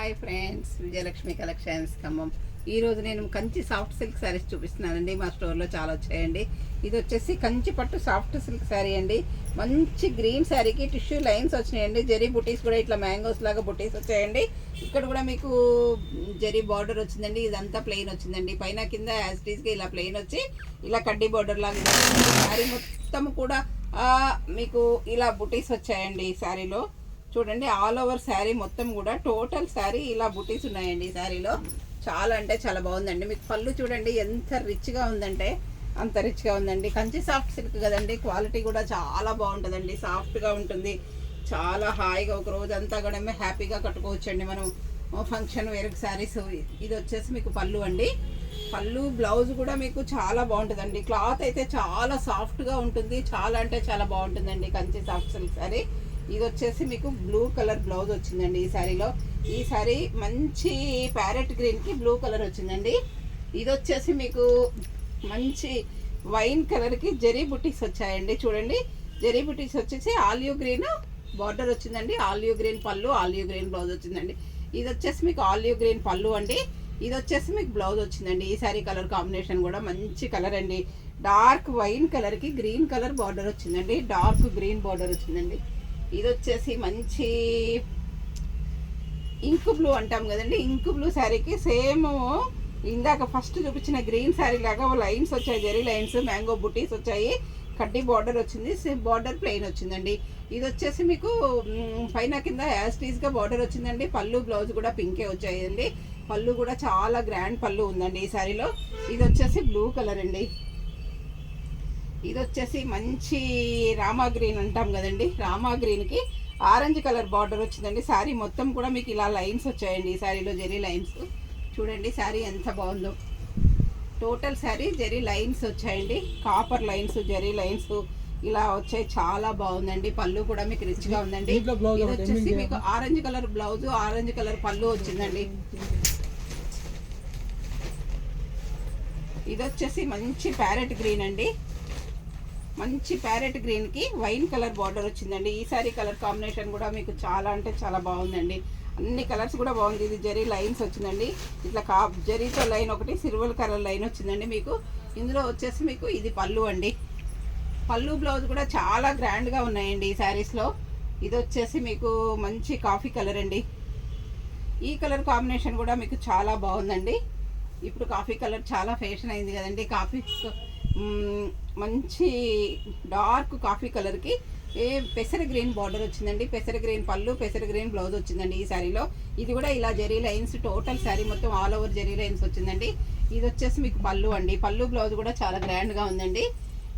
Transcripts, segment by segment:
Hi friends, Vijayalakshmi collections Khammam. ఈరోజు నేను Kanchi soft silk saris చూపిస్తున్నానండి. మా స్టోర్లో చాలా వచ్చాయండి. ఇది వచ్చేసి కంచి పట్టు సాఫ్ట్ సిల్క్ శారీ అండి. మంచి గ్రీన్ శారీకి టిష్యూ లైన్స్ వచ్చినాయండి. జరీ బుటీస్ కూడా ఇట్లా మ్యాంగోస్ లాగా బుటీస్ వచ్చాయండి. ఇక్కడ కూడా మీకు జరీ బార్డర్ వచ్చిందండి. ఇదంతా ప్లెయిన్ వచ్చిందండి. పైన కింద యాజ్ ఇట్ ఈస్గా ఇలా ప్లెయిన్ వచ్చి ఇలా కడ్డీ బార్డర్ లాగా శారీ మొత్తం కూడా మీకు ఇలా బుటీస్ వచ్చాయండి. ఈ శారీలో చూడండి, ఆల్ ఓవర్ శారీ మొత్తం కూడా టోటల్ శారీ ఇలా బుటీస్ ఉన్నాయండి. ఈ శారీలో చాలా అంటే చాలా బాగుందండి. మీకు పళ్ళు చూడండి ఎంత రిచ్గా ఉందంటే అంత రిచ్గా ఉందండి. కంచి సాఫ్ట్ సిల్క్ కదండి, క్వాలిటీ కూడా చాలా బాగుంటుందండి. సాఫ్ట్గా ఉంటుంది, చాలా హాయిగా ఒక రోజు అంతా కూడా హ్యాపీగా కట్టుకోవచ్చండి మనం ఫంక్షన్ వేరే శారీస్. ఇది వచ్చేసి మీకు పళ్ళు అండి. పళ్ళు బ్లౌజ్ కూడా మీకు చాలా బాగుంటుందండి. క్లాత్ అయితే చాలా సాఫ్ట్గా ఉంటుంది, చాలా అంటే చాలా బాగుంటుందండి కంచి సాఫ్ట్ సిల్క్ శారీ. ఇది వచ్చేసి మీకు బ్లూ కలర్ బ్లౌజ్ వచ్చిందండి ఈ శారీలో. ఈ శారీ మంచి ప్యారెట్ గ్రీన్కి బ్లూ కలర్ వచ్చిందండి. ఇది వచ్చేసి మీకు మంచి వైన్ కలర్కి జరీ బుటీస్ వచ్చాయండి. చూడండి, జరీ బుటీస్ వచ్చేసి ఆలియో గ్రీన్ బార్డర్ వచ్చిందండి. ఆలియో గ్రీన్ పళ్ళు, ఆలియో గ్రీన్ బ్లౌజ్ వచ్చిందండి. ఇది వచ్చేసి మీకు ఆలియో గ్రీన్ పళ్ళు అండి. ఇది వచ్చేసి మీకు బ్లౌజ్ వచ్చిందండి. ఈ శారీ కలర్ కాంబినేషన్ కూడా మంచి కలర్ అండి. డార్క్ వైన్ కలర్కి గ్రీన్ కలర్ బార్డర్ వచ్చిందండి. డార్క్ గ్రీన్ బార్డర్ వచ్చిందండి. ఇది వచ్చేసి మంచి ఇంక్ బ్లూ అంటాం కదండి, ఇంక్ బ్లూ శారీకి సేమ్ ఇందాక ఫస్ట్ చూపించిన గ్రీన్ శారీ లాగా లైన్స్ వచ్చాయి, జెరీ లైన్స్, మ్యాంగో బుటీస్ వచ్చాయి, కడ్డీ బార్డర్ వచ్చింది, బార్డర్ ప్లెయిన్ వచ్చిందండి. ఇది వచ్చేసి మీకు పైన కింద యాస్టీస్గా బార్డర్ వచ్చిందండి. పళ్ళు బ్లౌజ్ కూడా పింకే వచ్చాయండి. పళ్ళు కూడా చాలా గ్రాండ్ పళ్ళు ఉందండి ఈ శారీలో. ఇది వచ్చేసి బ్లూ కలర్ అండి. ఇది వచ్చేసి మంచి రామా గ్రీన్ అంటాం కదండి, రామా గ్రీన్కి ఆరెంజ్ కలర్ బార్డర్ వచ్చిందండి. శారీ మొత్తం కూడా మీకు ఇలా లైన్స్ వచ్చాయండి. ఈ శారీలో జెరీ లైన్స్ చూడండి, శారీ ఎంత బాగుందో. టోటల్ శారీ జెరీ లైన్స్ వచ్చాయండి, కాపర్ లైన్స్, జెరీ లైన్స్ ఇలా వచ్చాయి. చాలా బాగుందండి. పళ్ళు కూడా మీకు రిచ్గా ఉందండి. ఇది వచ్చేసి మీకు orange colour blouse, orange colour పళ్ళు వచ్చిందండి. ఇది వచ్చేసి మంచి ప్యారెట్ గ్రీన్ అండి. మంచి ప్యారెట్ గ్రీన్కి వైన్ కలర్ బార్డర్ వచ్చిందండి. ఈ సారీ కలర్ కాంబినేషన్ కూడా మీకు చాలా అంటే చాలా బాగుందండి. అన్ని కలర్స్ కూడా బాగుంది. ఇది జెరీ లైన్స్ వచ్చిందండి. ఇట్లా జెరీతో లైన్ ఒకటి, సిల్వర్ కలర్ లైన్ వచ్చిందండి మీకు. ఇందులో వచ్చేసి మీకు ఇది పళ్ళు అండి. పళ్ళు బ్లౌజ్ కూడా చాలా గ్రాండ్గా ఉన్నాయండి ఈ శారీస్లో. ఇది వచ్చేసి మీకు మంచి కాఫీ కలర్ అండి. ఈ కలర్ కాంబినేషన్ కూడా మీకు చాలా బాగుందండి. ఇప్పుడు కాఫీ కలర్ చాలా ఫ్యాషన్ అయింది కదండి. కాఫీ మంచి డార్క్ కాఫీ కలర్కి పెసర గ్రీన్ బార్డర్ వచ్చిందండి. పెసర గ్రీన్ పళ్ళు, పెసర గ్రీన్ బ్లౌజ్ వచ్చిందండి ఈ శారీలో. ఇది కూడా ఇలా జెరీ లైన్స్, టోటల్ శారీ మొత్తం ఆల్ ఓవర్ జెరీ లైన్స్ వచ్చిందండి. ఇది వచ్చేసి మీకు పళ్ళు అండి. పళ్ళు బ్లౌజ్ కూడా చాలా గ్రాండ్గా ఉందండి.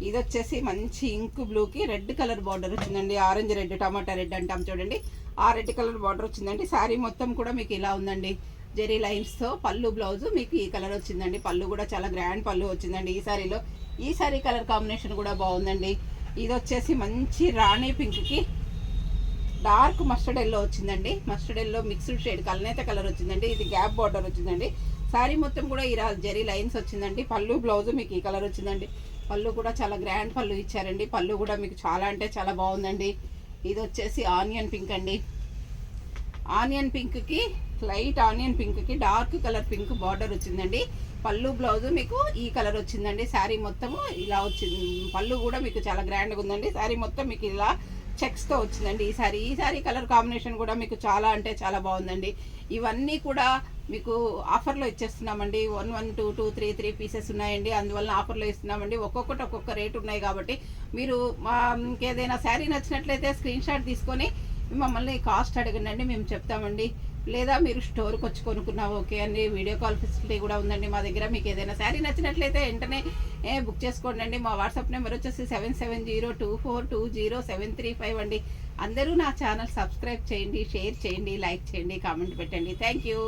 ఇది వచ్చేసి మంచి ఇంక్ బ్లూకి రెడ్ కలర్ బార్డర్ వచ్చిందండి. ఆరెంజ్ రెడ్, టమాటా రెడ్ అంటాం చూడండి, ఆ రెడ్ కలర్ బార్డర్ వచ్చిందండి. శారీ మొత్తం కూడా మీకు ఇలా ఉందండి జెరీ లైన్స్తో. పళ్ళు బ్లౌజ్ మీకు ఈ కలర్ వచ్చిందండి. పళ్ళు కూడా చాలా గ్రాండ్ పళ్ళు వచ్చిందండి ఈ శారీలో. ఈ శారీ కలర్ కాంబినేషన్ కూడా బాగుందండి. ఇది వచ్చేసి మంచి రాణి పింక్కి డార్క్ మస్టర్డ్ ఎల్లో వచ్చిందండి. మస్టర్డ్ ఎల్లో మిక్స్డ్ షేడ్ కల్నేత కలర్ వచ్చిందండి. ఇది గ్యాప్ బార్డర్ వచ్చిందండి. శారీ మొత్తం కూడా ఇలా జెరీ లైన్స్ వచ్చిందండి. పళ్ళు బ్లౌజ్ మీకు ఈ కలర్ వచ్చిందండి. పళ్ళు కూడా చాలా గ్రాండ్ పళ్ళు ఇచ్చారండి. పళ్ళు కూడా మీకు చాలా అంటే చాలా బాగుందండి. ఇది వచ్చేసి ఆనియన్ పింక్ అండి. ఆనియన్ పింక్కి లైట్ ఆనియన్ పింక్కి డార్క్ కలర్ పింక్ బార్డర్ వచ్చిందండి. పళ్ళు బ్లౌజ్ మీకు ఈ కలర్ వచ్చిందండి. శారీ మొత్తము ఇలా వచ్చింది. పళ్ళు కూడా మీకు చాలా గ్రాండ్గా ఉందండి. శారీ మొత్తం మీకు ఇలా చెక్స్తో వచ్చిందండి ఈ శారీ కలర్ కాంబినేషన్ కూడా మీకు చాలా అంటే చాలా బాగుందండి. ఇవన్నీ కూడా మీకు ఆఫర్లో ఇచ్చేస్తున్నామండి. 1 1 2 2 3 3 పీసెస్ ఉన్నాయండి. అందువల్ల ఆఫర్లో ఇస్తున్నామండి. ఒక్కొక్కటి ఒక్కొక్క రేట్ ఉన్నాయి కాబట్టి మీరు ఇంకేదైనా శారీ నచ్చినట్లయితే స్క్రీన్ షాట్ తీసుకొని మమ్మల్ని కాస్ట్ అడగండి, మేము చెప్తామండి. లేదా మీరు స్టోర్కి వచ్చి కొనుక్కున్నా ఓకే అండి. వీడియో కాల్ ఫెసిలిటీ కూడా ఉందండి మా దగ్గర. మీకు ఏదైనా శారీ నచ్చినట్లయితే వెంటనే బుక్ చేసుకోండి అండి. మా వాట్సాప్ నెంబర్ వచ్చేసి 7702420735 అండి. అందరూ నా ఛానల్ సబ్స్క్రైబ్ చేయండి, షేర్ చేయండి, లైక్ చేయండి, కామెంట్ పెట్టండి. Thank you.